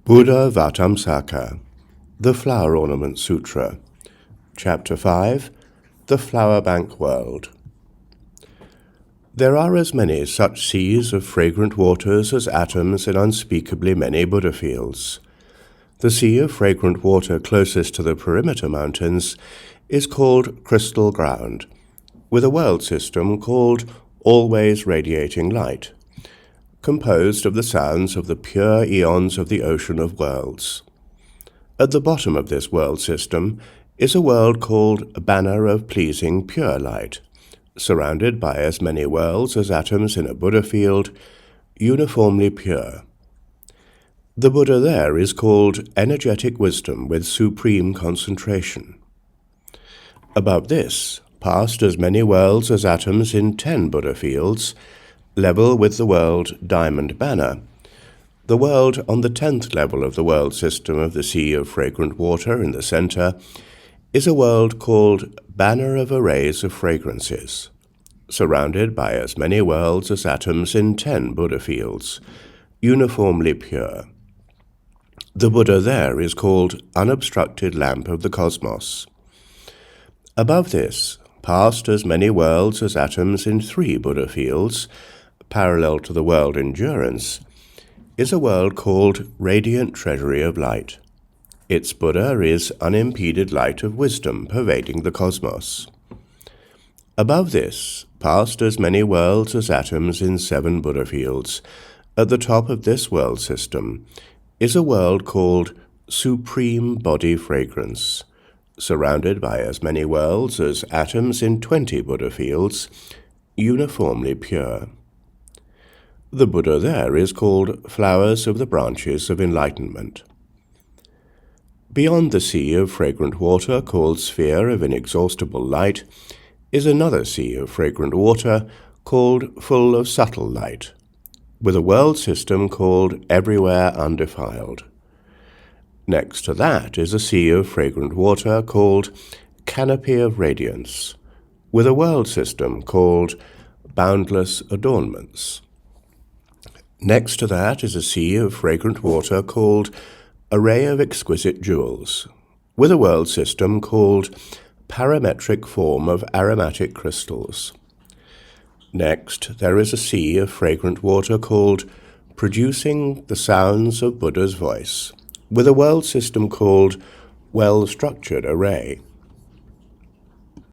Buddhāvataṃsaka, the Flower Ornament Sutra, Chapter 5, the Flower Bank World. There are as many such seas of fragrant waters as atoms in unspeakably many Buddha fields. The sea of fragrant water closest to the perimeter mountains is called crystal ground, with a world system called always radiating light, composed of the sounds of the pure eons of the ocean of worlds. At the bottom of this world system is a world called a banner of pleasing pure light, surrounded by as many worlds as atoms in a Buddha field, uniformly pure. The Buddha there is called energetic wisdom with supreme concentration. Above this, past as many worlds as atoms in 10 Buddha fields, level with the world diamond banner, the world on the 10th level of the world system of the sea of fragrant water in the center is a world called banner of arrays of fragrances, surrounded by as many worlds as atoms in 10 Buddha fields, uniformly pure. The Buddha there is called unobstructed lamp of the cosmos. Above this, past as many worlds as atoms in 3 Buddha fields, parallel to the world endurance, is a world called radiant treasury of light. Its Buddha is unimpeded light of wisdom pervading the cosmos. Above this, past as many worlds as atoms in 7 Buddha fields, at the top of this world system, is a world called supreme body fragrance, surrounded by as many worlds as atoms in 20 Buddha fields, uniformly pure. The Buddha there is called flowers of the branches of enlightenment. Beyond the sea of fragrant water called sphere of inexhaustible light is another sea of fragrant water called full of subtle light, with a world system called everywhere undefiled. Next to that is a sea of fragrant water called canopy of radiance, with a world system called boundless adornments. Next to that is a sea of fragrant water called array of exquisite jewels, with a world system called parametric form of aromatic crystals. Next, there is a sea of fragrant water called producing the sounds of Buddha's voice, with a world system called well-structured array.